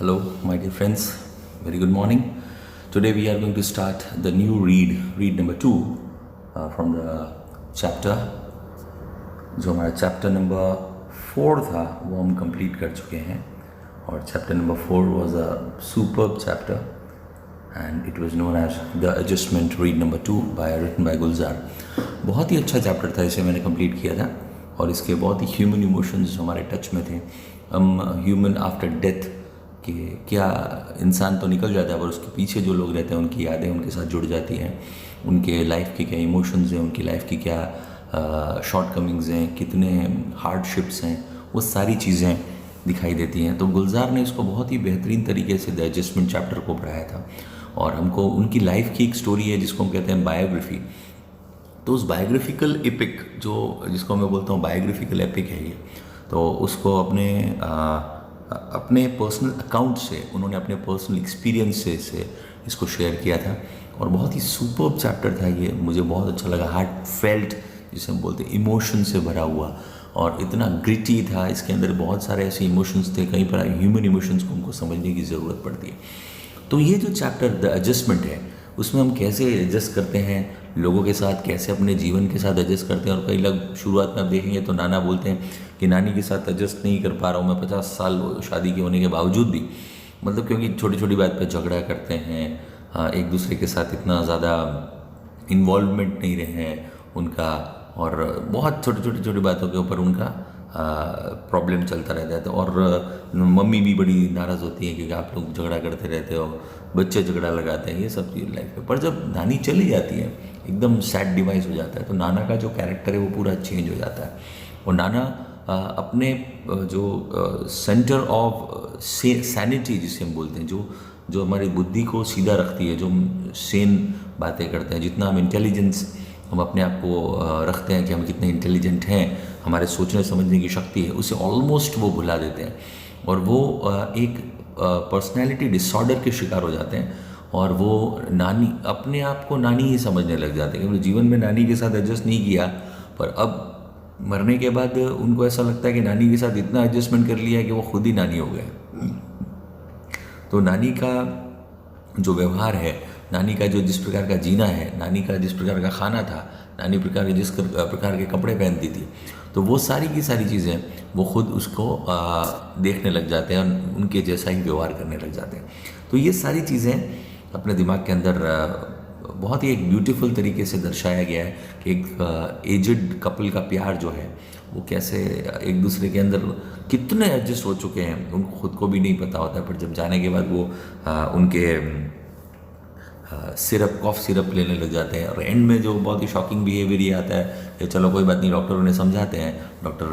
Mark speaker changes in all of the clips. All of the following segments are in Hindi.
Speaker 1: Hello, my dear friends. Very good morning. Today we are going to start the new read number 2 from the chapter. जो हमारा चैप्टर नंबर 4 था वो हम कंप्लीट कर चुके हैं और chapter number 4 was a superb chapter and it was known as the adjustment read number 2 written by Gulzar. बहुत ही अच्छा चैप्टर था, इसे मैंने कंप्लीट किया था और इसके बहुत ही ह्यूमन इमोशंस हमारे टच में थे. हम ह्यूमन आफ्टर डेथ कि क्या इंसान तो निकल जाता है पर उसके पीछे जो लोग रहते हैं उनकी यादें उनके साथ जुड़ जाती हैं, उनके लाइफ के क्या इमोशंस हैं, उनकी लाइफ की क्या शॉर्ट कमिंग्स हैं, कितने हार्डशिप्स हैं, वो सारी चीज़ें दिखाई देती हैं. तो गुलजार ने इसको बहुत ही बेहतरीन तरीके से द एडजस्टमेंट चैप्टर को पढ़ाया था और हमको उनकी लाइफ की एक स्टोरी है जिसको हम कहते हैं बायोग्राफी. तो उस बायोग्राफिकल एपिक जिसको मैं बोलता हूँ बायोग्राफिकल एपिक है ये, तो उसको अपने पर्सनल अकाउंट से उन्होंने अपने पर्सनल एक्सपीरियंस से इसको शेयर किया था और बहुत ही सुपर्ब चैप्टर था ये. मुझे बहुत अच्छा लगा. हार्ट फेल्ट जिसे हम बोलते हैं, इमोशन से भरा हुआ और इतना ग्रिटी था. इसके अंदर बहुत सारे ऐसे इमोशंस थे, कहीं पर ह्यूमन इमोशंस को हमको समझने की ज़रूरत पड़ती है. तो ये जो चैप्टर द एडजस्टमेंट है उसमें हम कैसे एडजस्ट करते हैं लोगों के साथ, कैसे अपने जीवन के साथ एडजस्ट करते हैं. और कई लोग शुरुआत में आप देखेंगे तो नाना बोलते हैं कि नानी के साथ एडजस्ट नहीं कर पा रहा हूँ मैं 50 साल शादी के होने के बावजूद भी. मतलब क्योंकि छोटी छोटी बात पे झगड़ा करते हैं, एक दूसरे के साथ इतना ज़्यादा इन्वॉल्वमेंट नहीं रहे हैं उनका और बहुत छोटी बातों के ऊपर उनका प्रॉब्लम चलता रहता है. तो और मम्मी भी बड़ी नाराज़ होती है क्योंकि आप लोग झगड़ा करते रहते हो, बच्चे झगड़ा लगाते हैं, ये सब चीज़ लाइफ में. पर जब नानी चली जाती है एकदम सैड डिवाइस हो जाता है तो नाना का जो कैरेक्टर है वो पूरा चेंज हो जाता है. और नाना अपने जो सेंटर ऑफ सैनिटी जिसे हम बोलते हैं, जो हमारी बुद्धि को सीधा रखती है, जो हम सेन बातें करते हैं, जितना हम इंटेलिजेंस हम अपने आप को रखते हैं कि हम कितने इंटेलिजेंट हैं, हमारे सोचने समझने की शक्ति है, उसे ऑलमोस्ट वो भुला देते हैं और वो एक पर्सनैलिटी डिसऑर्डर के शिकार हो जाते हैं और वो नानी अपने आप को नानी ही समझने लग जाते हैं. क्योंकि जीवन में नानी के साथ एडजस्ट नहीं किया पर अब मरने के बाद उनको ऐसा लगता है कि नानी के साथ इतना एडजस्टमेंट कर लिया है कि वो खुद ही नानी हो गए. तो नानी का जो व्यवहार है, नानी का जो जिस प्रकार का जीना है, नानी का जिस प्रकार का खाना था, नानी जिस प्रकार के कपड़े पहनती थी, तो वो सारी की सारी चीज़ें वो खुद उसको देखने लग जाते हैं और उनके जैसा ही व्यवहार करने लग जाते हैं. तो ये सारी चीज़ें अपने दिमाग के अंदर बहुत ही एक ब्यूटीफुल तरीके से दर्शाया गया है कि एक एजड कपल का प्यार जो है वो कैसे एक दूसरे के अंदर कितने एडजस्ट हो चुके हैं उनको खुद को भी नहीं पता होता. पर जब जाने के बाद वो उनके कॉफ सिरप लेने लग जाते हैं और एंड में जो बहुत ही शॉकिंग बिहेवियर ये आता है कि चलो कोई बात नहीं, डॉक्टर उन्हें समझाते हैं, डॉक्टर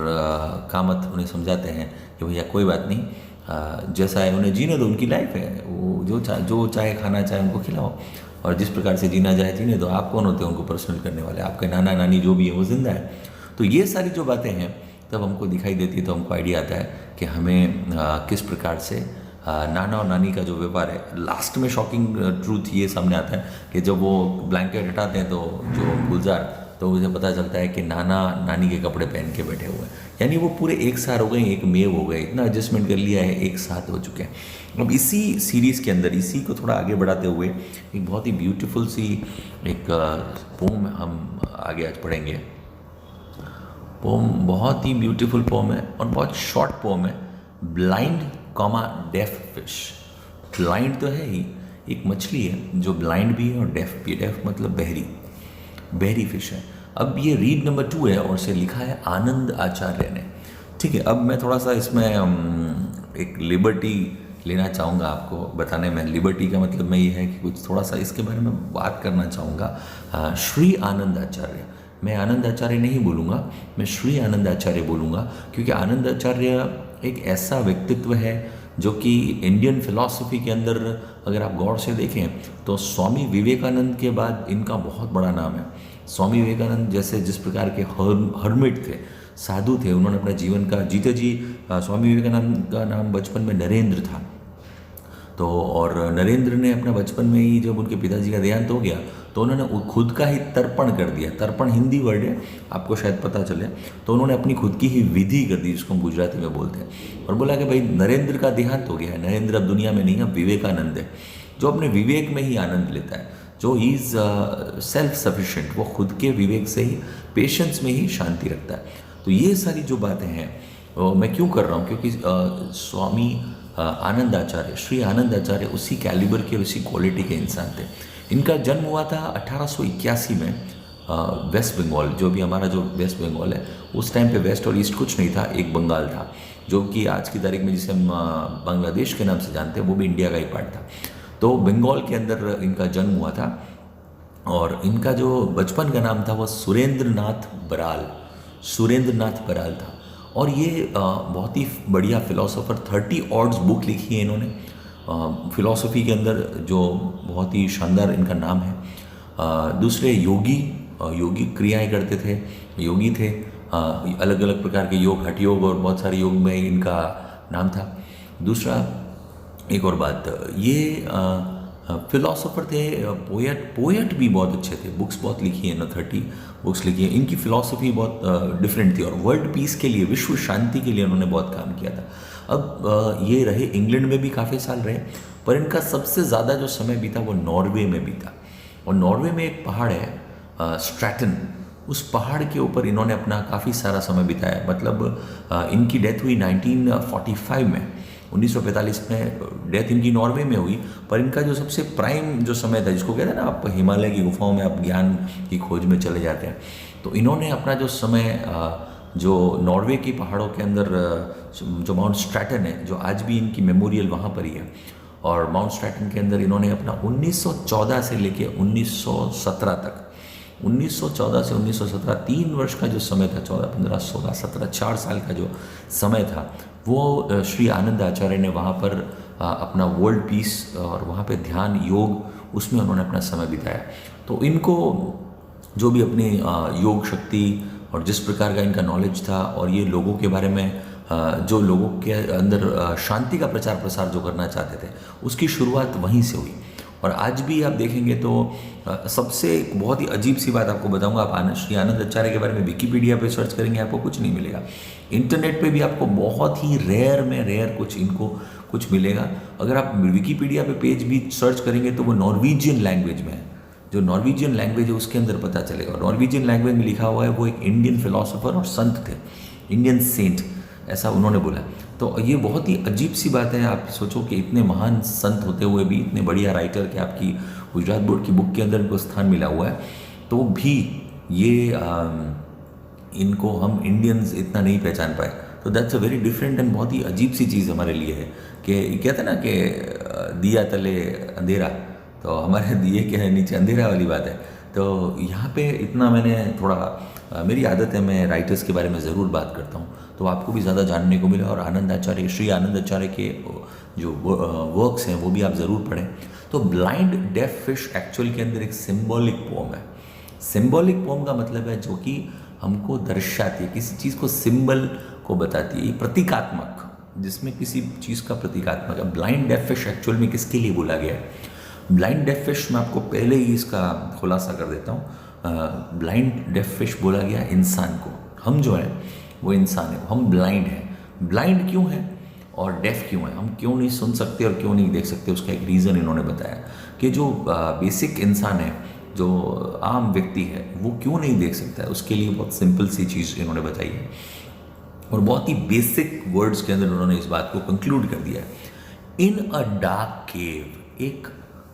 Speaker 1: कामत उन्हें समझाते हैं कि भैया कोई बात नहीं, जैसा है उन्हें जीने दो, उनकी लाइफ है, वो जो चाहे खाना चाहे उनको खिलाओ और जिस प्रकार से जीना चाहे जीने दो. आप कौन होते हैं उनको पर्सनल करने वाले? आपके नाना नानी जो भी है वो जिंदा है. तो ये सारी जो बातें हैं तब हमको दिखाई देती है तो हमको आइडिया आता है कि हमें किस प्रकार से नाना और नानी का जो व्यवहार है. लास्ट में शॉकिंग ट्रूथ ये सामने आता है कि जब वो ब्लैंकेट हटाते हैं तो जो गुलजार, तो मुझे पता चलता है कि नाना नानी के कपड़े पहन के बैठे हुए हैं. यानी वो पूरे एक साथ हो गए, एक मेव हो गए, इतना एडजस्टमेंट कर लिया है, एक साथ हो चुके हैं. अब इसी सीरीज़ के अंदर इसी को थोड़ा आगे बढ़ाते हुए एक बहुत ही ब्यूटीफुल सी एक पोम हम आगे आज पढ़ेंगे. पोम बहुत ही ब्यूटीफुल पोम है और बहुत शॉर्ट पोम है. Blind comma deaf fish. Blind तो है ही, एक मछली है जो ब्लाइंड भी है और डेफ भी है. डेफ मतलब बहरी फिश है. अब ये रीड नंबर 2 है और इसे लिखा है आनंद आचार्य ने. ठीक है, अब मैं थोड़ा सा इसमें एक लिबर्टी लेना चाहूँगा आपको बताने में. लिबर्टी का मतलब मैं ये है कि कुछ थोड़ा सा इसके बारे में बात करना चाहूँगा. श्री आनंद आचार्य, मैं आनंद आचार्य नहीं बोलूँगा, मैं श्री आनंद आचार्य बोलूँगा क्योंकि आनंद आचार्य एक ऐसा व्यक्तित्व है जो कि इंडियन फिलॉसफी के अंदर अगर आप गौर से देखें तो स्वामी विवेकानंद के बाद इनका बहुत बड़ा नाम है. स्वामी विवेकानंद जैसे जिस प्रकार के हर्मिट थे, साधु थे, उन्होंने अपना जीवन का जीते जी स्वामी विवेकानंद का नाम बचपन में नरेंद्र था. तो और नरेंद्र ने अपना बचपन में ही जब उनके पिताजी का देहांत हो गया तो उन्होंने खुद का ही तर्पण कर दिया। तर्पण हिंदी वर्ड है, आपको शायद पता चले। तो उन्होंने अपनी खुद की ही विधि कर दी, जिसको हम गुजराती में बोलते हैं, और बोला कि भाई नरेंद्र का देहांत हो गया है, नरेंद्र अब दुनिया में नहीं, अब विवेकानंद है, जो अपने विवेक में ही आनंद लेता है, जो इज़ सेल्फ सफिशिएंट, वो खुद के विवेक से ही, पेशेंस में ही शांति रखता है। तो ये सारी जो बातें हैं मैं क्यों कर रहा हूँ, क्योंकि स्वामी आनंद आचार्य, श्री आनंद आचार्य उसी कैलिबर के, उसी क्वालिटी के इंसान थे। इनका जन्म हुआ था 1881 में वेस्ट बंगाल, जो भी हमारा जो वेस्ट बंगाल है, उस टाइम पे वेस्ट और ईस्ट कुछ नहीं था, एक बंगाल था, जो कि आज की तारीख में जिसे हम बांग्लादेश के नाम से जानते हैं, वो भी इंडिया का ही पार्ट था। तो बंगाल के अंदर इनका जन्म हुआ था, और इनका जो बचपन का नाम था वो सुरेंद्र नाथ बराल था। और ये बहुत ही बढ़िया फिलोसोफर, 30 ऑड्स बुक लिखी है इन्होंने फिलॉसफी के अंदर, जो बहुत ही शानदार इनका नाम है। दूसरे योगी क्रियाएं करते थे, योगी थे, अलग अलग प्रकार के योग, हठ योग और बहुत सारे योग में इनका नाम था। दूसरा एक और बात, ये फिलोसोफर थे, पोएट भी बहुत अच्छे थे, बुक्स बहुत लिखी है ना, 30 बुक्स लिखी है। इनकी फिलॉसफी बहुत डिफरेंट थी, और वर्ल्ड पीस के लिए, विश्व शांति के लिए उन्होंने बहुत काम किया था। अब ये रहे, इंग्लैंड में भी काफ़ी साल रहे, पर इनका सबसे ज़्यादा जो समय बीता वो नॉर्वे में बीता। और नॉर्वे में एक पहाड़ है स्ट्रैटन, उस पहाड़ के ऊपर इन्होंने अपना काफ़ी सारा समय बिताया। मतलब इनकी डेथ हुई 1945 में, 1945 में डेथ इनकी नॉर्वे में हुई। पर इनका जो सबसे प्राइम जो समय था, जिसको कहते हैं ना आप हिमालय की गुफाओं में आप ज्ञान की खोज में चले जाते हैं, तो इन्होंने अपना जो समय जो नॉर्वे की पहाड़ों के अंदर जो माउंट स्ट्रैटन है, जो आज भी इनकी मेमोरियल वहाँ पर ही है, और माउंट स्ट्रैटन के अंदर इन्होंने अपना 1914 से लेके 1917 तक, 1914 से 1917 3 वर्ष का जो समय था, 14, 15, 16, 17, 4 साल का जो समय था, वो श्री आनंद आचार्य ने वहाँ पर अपना वर्ल्ड पीस और वहाँ पे ध्यान, योग, उसमें उन्होंने अपना समय बिताया। तो इनको जो भी अपनी योग शक्ति और जिस प्रकार का इनका नॉलेज था, और ये लोगों के बारे में जो लोगों के अंदर शांति का प्रचार प्रसार जो करना चाहते थे, उसकी शुरुआत वहीं से हुई। और आज भी आप देखेंगे तो सबसे बहुत ही अजीब सी बात आपको बताऊंगा, आप श्री आनंद आचार्य के बारे में विकिपीडिया पे सर्च करेंगे, आपको कुछ नहीं मिलेगा। इंटरनेट पे भी आपको बहुत ही रेयर में रेयर कुछ मिलेगा। अगर आप विकिपीडिया पे पेज भी सर्च करेंगे तो वो नॉर्वेजियन लैंग्वेज में है, जो नॉर्वेजियन लैंग्वेज है उसके अंदर पता चलेगा। नॉर्वेजियन लैंग्वेज में लिखा हुआ है, वो एक इंडियन फिलोसोफर और संत थे, इंडियन सेंट, ऐसा उन्होंने बोला। तो ये बहुत ही अजीब सी बात है। आप सोचो कि इतने महान संत होते हुए भी, इतने बढ़िया राइटर के आपकी गुजरात बोर्ड की बुक के अंदर इनको स्थान मिला हुआ है, तो भी ये इनको हम इंडियंस इतना नहीं पहचान पाए। तो that's a very different and बहुत ही अजीब सी चीज़ हमारे लिए है कि कहते हैं ना कि दिया तले अंधेरा, तो हमारे दिए के नीचे अंधेरा वाली बात है। तो यहाँ पे इतना मैंने थोड़ा, मेरी आदत है मैं राइटर्स के बारे में ज़रूर बात करता हूँ, तो आपको भी ज़्यादा जानने को मिले। और आनंद आचार्य, श्री आनंद आचार्य के जो वर्क्स हैं वो भी आप ज़रूर पढ़ें। तो ब्लाइंड डेफ फिश एक्चुअल के अंदर एक सिंबॉलिक पोम है। सिंबॉलिक पोम का मतलब है जो कि हमको दर्शाती है, किसी चीज़ को सिंबल को बताती है, प्रतीकात्मक, जिसमें किसी चीज़ का प्रतीकात्मक है। ब्लाइंड डेफ फिश एक्चुअल में किसके लिए बोला गया है? ब्लाइंड डेफ फिश, मैं आपको पहले ही इसका खुलासा कर देता हूँ। ब्लाइंड डेफ फिश बोला गया इंसान को, हम जो हैं वो इंसान है, हम ब्लाइंड हैं। ब्लाइंड क्यों है और डेफ क्यों है, हम क्यों नहीं सुन सकते और क्यों नहीं देख सकते, उसका एक रीज़न इन्होंने बताया कि जो बेसिक इंसान है, जो आम व्यक्ति है, वो क्यों नहीं देख सकता है। उसके लिए बहुत सिंपल सी चीज़ इन्होंने बताई है, और बहुत ही बेसिक वर्ड्स के अंदर उन्होंने इस बात को कंक्लूड कर दिया है। इन अ डार्क केव, एक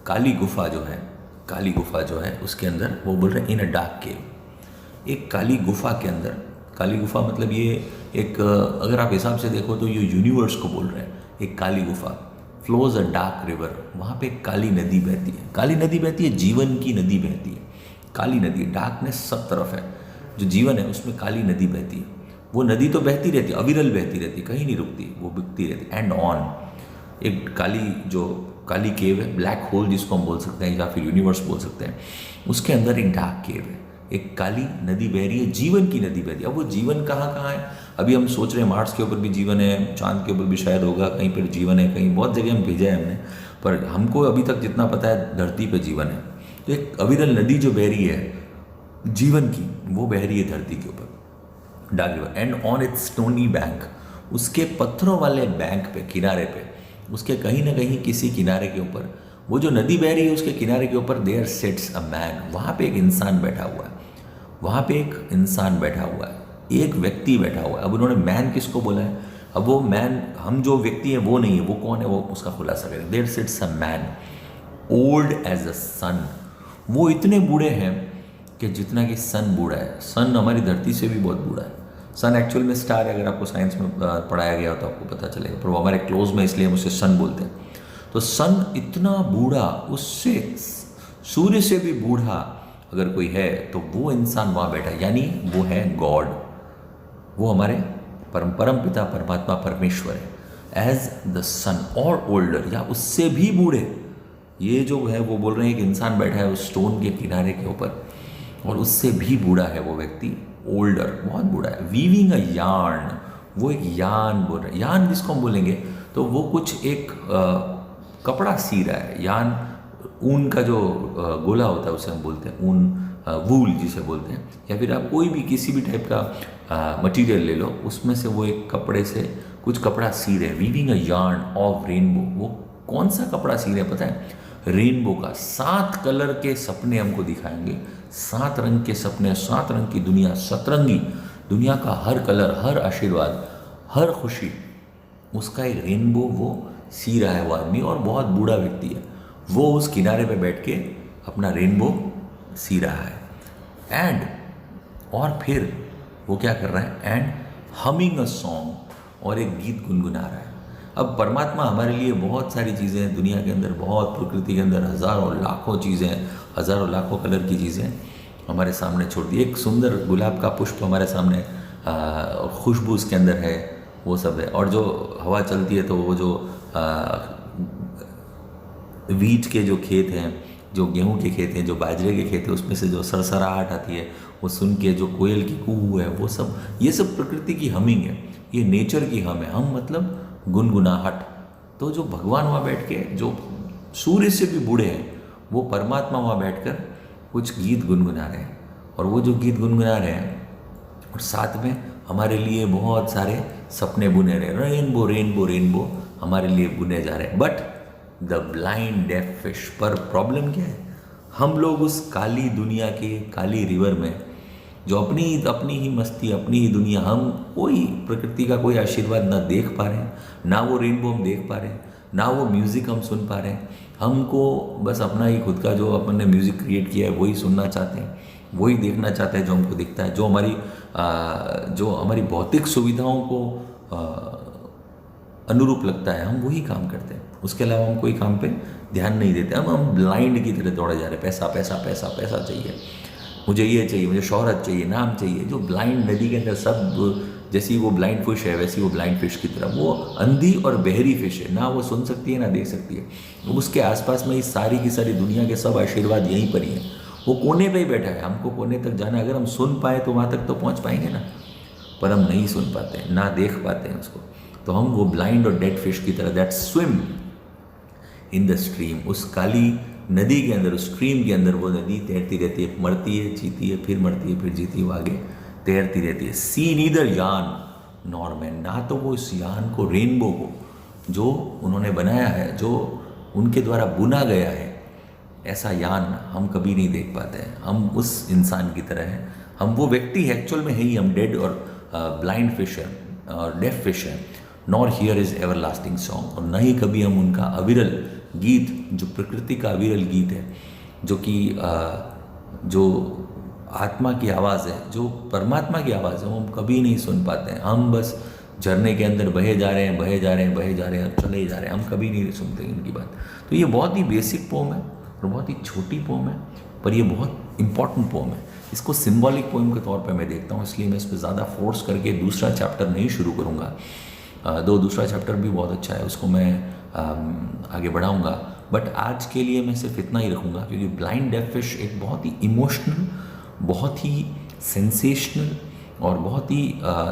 Speaker 1: काली गुफा जो है उसके अंदर, वो बोल रहे हैं इन अ डार्क केव, एक काली गुफा के अंदर। काली गुफा मतलब ये एक, अगर आप हिसाब से देखो तो ये यूनिवर्स को बोल रहे हैं। एक काली गुफा, फ्लोज अ डार्क रिवर, वहाँ पे एक काली नदी बहती है। काली नदी बहती है, जीवन की नदी बहती है। काली नदी, डार्कनेस सब तरफ है, जो जीवन है उसमें काली नदी बहती है। वो नदी तो बहती रहती है, अविरल बहती रहती है, कहीं नहीं रुकती, वो बिकती रहती है। एंड ऑन, एक काली केव है, ब्लैक होल जिसको हम बोल सकते हैं, या फिर यूनिवर्स बोल सकते हैं, उसके अंदर एक डार्क केव है, एक काली नदी बह रही है, जीवन की नदी बह रही है। अब वो जीवन कहाँ है? अभी हम सोच रहे हैं मार्स के ऊपर भी जीवन है, चांद के ऊपर भी शायद होगा, कहीं पर जीवन है, कहीं बहुत जगह हम भेजा है हमने, पर हमको अभी तक जितना पता है धरती पे जीवन है। तो एक अविरल नदी जो बह रही है जीवन की, वो बह रही है धरती के ऊपर, dark river, and on it's stony bank, उसके पत्थरों वाले बैंक पे, किनारे पे, उसके कहीं ना कहीं किसी किनारे के ऊपर, वो जो नदी बह रही है उसके किनारे के ऊपर देयर सिट्स अ मैन, वहाँ पे एक इंसान बैठा हुआ है, वहाँ पे एक इंसान बैठा हुआ है, एक व्यक्ति बैठा हुआ है। अब उन्होंने मैन किसको बोला है? अब वो मैन, हम जो व्यक्ति है वो नहीं है, वो कौन है, वो उसका खुलासा करें। There sits a man old as a sun, वो इतने बूढ़े हैं कि जितना कि सन बूढ़ा है। सन हमारी धरती से भी बहुत बूढ़ा है। सन एक्चुअल में स्टार है, अगर आपको साइंस में पढ़ाया गया हो तो आपको पता चलेगा, पर वो हमारे क्लोज में इसलिए हम उसे सन बोलते हैं। तो सन इतना बूढ़ा, उससे सूर्य से भी बूढ़ा अगर कोई है तो वो इंसान वहाँ बैठा है, यानी वो है गॉड, वो हमारे परम पिता परमात्मा परमेश्वर है। एज द सन और ओल्डर, या उससे भी बूढ़े, ये जो है वो बोल रहे हैं कि इंसान बैठा है उस स्टोन के किनारे के ऊपर, और उससे भी बूढ़ा है वो व्यक्ति, ओल्डर, बहुत बूढ़ा है। वीविंग अ यार्न, वो एक यान बोल रहा है। यान जिसको हम बोलेंगे तो वो कुछ एक कपड़ा सी रहा है। यान ऊन का जो गोला होता है उसे हम बोलते हैं ऊन, वूल जिसे बोलते हैं, या फिर आप कोई भी किसी भी टाइप का मटेरियल ले लो, उसमें से वो एक कपड़े से कुछ कपड़ा सी रहे। Weaving a yarn of rainbow, वो कौन सा कपड़ा सी रहे पता है? रेनबो का। 7 कलर के सपने हमको दिखाएंगे, 7 रंग के सपने, 7 रंग की दुनिया, सतरंगी दुनिया का हर कलर, हर आशीर्वाद, हर खुशी, उसका एक रेनबो वो सी रहा है वो आदमी, और बहुत बूढ़ा व्यक्ति है वो उस किनारे पे बैठ के अपना रेनबो सी रहा है। एंड और फिर वो क्या कर रहा है? एंड हमिंग अ सॉन्ग, और एक गीत गुनगुना रहा है। अब परमात्मा हमारे लिए बहुत सारी चीज़ें हैं दुनिया के अंदर, बहुत प्रकृति के अंदर हज़ारों लाखों चीज़ें हैं, हज़ारों लाखों कलर की चीज़ें हमारे सामने छोड़ दी। एक सुंदर गुलाब का पुष्प हमारे सामने, खुशबू उसके अंदर है, वो सब है। और जो हवा चलती है तो वो जो वीट के जो खेत हैं, जो गेहूं के खेत हैं, जो बाजरे के खेत हैं, उसमें से जो सरसराहट आती है वो सुन के, जो कोयल की कूहू है, वो सब, ये सब प्रकृति की हमिंग है, ये नेचर की हम है। हम मतलब गुनगुनाहट। तो जो भगवान वहाँ बैठ के, जो सूर्य से भी बूढ़े हैं, वो परमात्मा वहाँ बैठकर कुछ गीत गुनगुना रहे हैं। और वो जो गीत गुनगुना रहे हैं और साथ में हमारे लिए बहुत सारे सपने बुने रहे, रेनबो रेनबो रेनबो हमारे लिए बुने जा रहे हैं। But the blind deaf fish, पर प्रॉब्लम क्या है? हम लोग उस काली दुनिया के, काली रिवर में, जो अपनी ही मस्ती, अपनी ही दुनिया, हम कोई प्रकृति का कोई आशीर्वाद ना देख पा रहे हैं, ना वो रेनबो हम देख पा रहे हैं, ना वो म्यूज़िक हम सुन पा रहे हैं। हमको बस अपना ही खुद का जो अपन ने म्यूज़िक क्रिएट किया है वही सुनना चाहते हैं, वही देखना चाहते हैं जो हमको दिखता है, जो हमारी भौतिक सुविधाओं को अनुरूप लगता है, हम वही काम करते हैं। उसके अलावा हम कोई काम पे ध्यान नहीं देते। हम ब्लाइंड की तरह दौड़े जा रहे हैं, पैसा पैसा पैसा पैसा चाहिए, मुझे ये चाहिए, मुझे शोहरत चाहिए, नाम चाहिए। जो ब्लाइंड नदी के अंदर सब, जैसी वो ब्लाइंड फिश है वैसी वो ब्लाइंड फिश की तरह, वो अंधी और बहरी फिश है, ना वो सुन सकती है ना देख सकती है। उसके आसपास में इस सारी की सारी दुनिया के सब आशीर्वाद यहीं पर ही हैं। वो कोने पे ही बैठा है, हमको कोने तक जाना है। अगर हम सुन पाए तो वहाँ तक तो पहुँच पाएंगे ना, पर हम नहीं सुन पाते हैं, ना देख पाते हैं उसको। तो हम वो ब्लाइंड और डेड फिश की तरह, that swim in the stream, उस काली नदी के अंदर, उस स्ट्रीम के अंदर वो नदी तैरती रहती है, मरती है, जीती है, फिर मरती है, फिर जीती है, वो आगे तैरती रहती है। सी नीदर यान नॉर मैन, ना तो वो इस यान को, रेनबो को जो उन्होंने बनाया है, जो उनके द्वारा बुना गया है, ऐसा यान हम कभी नहीं देख पाते हैं। हम उस इंसान की तरह हैं, हम वो व्यक्ति है एक्चुअल में है ही, हम डेड और ब्लाइंड फिश है और डेफ फिश है। Nor here is ever lasting song, और न ही कभी हम उनका अविरल गीत, जो प्रकृति का अविरल गीत है, जो कि जो आत्मा की आवाज़ है, जो परमात्मा की आवाज़ है, वो हम कभी नहीं सुन पाते हैं। हम बस झरने के अंदर बहे जा रहे हैं, बहे जा रहे हैं, बहे जा रहे हैं, चले ही जा रहे हैं, हम कभी नहीं सुनते उनकी बात। तो ये बहुत ही बेसिक पोम है और बहुत ही छोटी पोम है, पर ये बहुत इंपॉर्टेंट पोम है। इसको सिंबॉलिक पोम के तौर पे मैं देखता हूँ, इसलिए मैं इस पर ज़्यादा फोर्स करके दूसरा चैप्टर नहीं शुरू करूँगा। दूसरा चैप्टर भी बहुत अच्छा है, उसको मैं आगे बढ़ाऊँगा, बट आज के लिए मैं सिर्फ इतना ही रखूँगा, क्योंकि ब्लाइंड डेफ फिश एक बहुत ही इमोशनल, बहुत ही सेंसेशनल और बहुत ही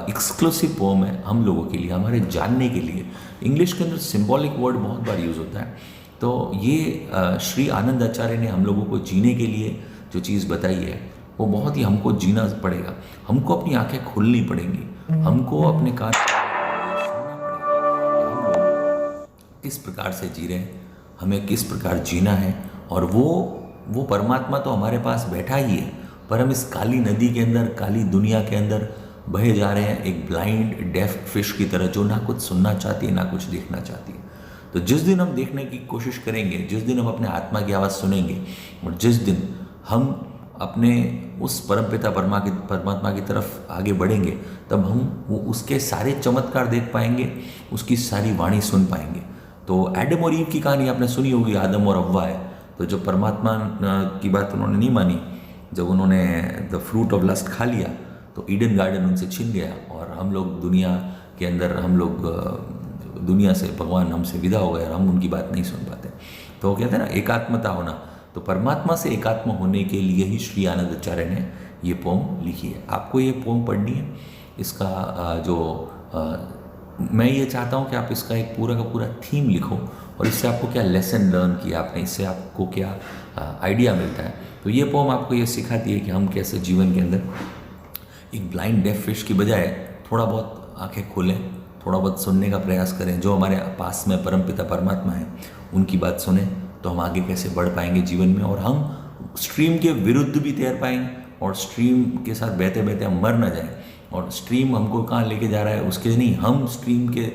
Speaker 1: एक्सक्लूसिव पोम है हम लोगों के लिए, हमारे जानने के लिए। इंग्लिश के अंदर सिंबॉलिक वर्ड बहुत बार यूज़ होता है, तो ये श्री आनंद आचार्य ने हम लोगों को जीने के लिए जो चीज़ बताई है वो बहुत ही हमको जीना पड़ेगा, हमको अपनी आंखें खोलनी पड़ेंगी, हमको अपने कान सुनना पड़ेगा कि हम लोग किस प्रकार से जी रहे हैं, हमें किस प्रकार जीना है। और वो परमात्मा तो हमारे पास बैठा ही है, पर हम इस काली नदी के अंदर, काली दुनिया के अंदर बहे जा रहे हैं एक ब्लाइंड डेफ फिश की तरह, जो ना कुछ सुनना चाहती है ना कुछ देखना चाहती है। तो जिस दिन हम देखने की कोशिश करेंगे, जिस दिन हम अपने आत्मा की आवाज़ सुनेंगे, और जिस दिन हम अपने उस परमपिता परमात्मा की तरफ आगे बढ़ेंगे, तब हम वो उसके सारे चमत्कार देख पाएंगे, उसकी सारी वाणी सुन पाएंगे। तो एडम और ईव की कहानी आपने सुनी होगी, आदम और हव्वा है। तो जो परमात्मा की बात उन्होंने नहीं मानी, जब उन्होंने द फ्रूट ऑफ लस्ट खा लिया तो ईडन गार्डन उनसे छिन गया, और हम लोग दुनिया के अंदर, हम लोग दुनिया से, भगवान हमसे विदा हो गए और हम उनकी बात नहीं सुन पाते। तो वो कहते हैं ना एकात्मता होना, तो परमात्मा से एकात्म होने के लिए ही श्री आनंद आचार्य ने ये पोम लिखी है। आपको ये पोम पढ़नी है। इसका मैं ये चाहता हूँ कि आप इसका एक पूरा का पूरा थीम लिखो, और इससे आपको क्या लेसन लर्न किया आपने, इससे आपको क्या आइडिया मिलता है। तो ये पोम आपको ये सिखाती है कि हम कैसे जीवन के अंदर एक ब्लाइंड डेफ फिश की बजाय थोड़ा बहुत आंखें खोलें, थोड़ा बहुत सुनने का प्रयास करें। जो हमारे पास में परमपिता परमात्मा है उनकी बात सुने, तो हम आगे कैसे बढ़ पाएंगे जीवन में, और हम स्ट्रीम के विरुद्ध भी तैर पाएंगे, और स्ट्रीम के साथ बहते बहते हम मर ना जाएं। और स्ट्रीम हमको कहाँ लेके जा रहा है उसके लिए नहीं, हम स्ट्रीम के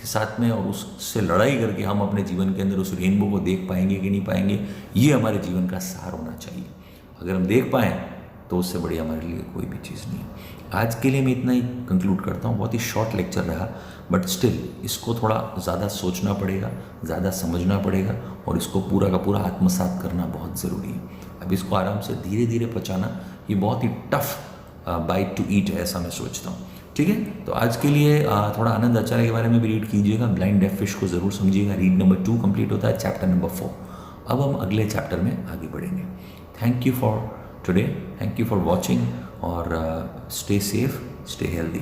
Speaker 1: साथ में और उससे लड़ाई करके हम अपने जीवन के अंदर उस रेनबो को देख पाएंगे कि नहीं पाएंगे, ये हमारे जीवन का सार होना चाहिए। अगर हम देख पाएँ तो उससे बड़ी हमारे लिए कोई भी चीज़ नहीं है। आज के लिए मैं इतना ही कंक्लूड करता हूँ। बहुत ही शॉर्ट लेक्चर रहा, बट स्टिल इसको थोड़ा ज़्यादा सोचना पड़ेगा, ज़्यादा समझना पड़ेगा, और इसको पूरा का पूरा आत्मसात करना बहुत ज़रूरी है। अब इसको आराम से धीरे धीरे पचाना, ये बहुत ही टफ बाइट टू ईट है, ऐसा मैं सोचता हूँ। ठीक है, तो आज के लिए थोड़ा आनंद आचार्य के बारे में भी रीड कीजिएगा, ब्लाइंड डेफ फिश को ज़रूर समझिएगा। रीड नंबर 2 कंप्लीट होता है, चैप्टर नंबर 4। अब हम अगले चैप्टर में आगे बढ़ेंगे। Thank you for today, thank you for watching, और स्टे सेफ, स्टे हेल्दी।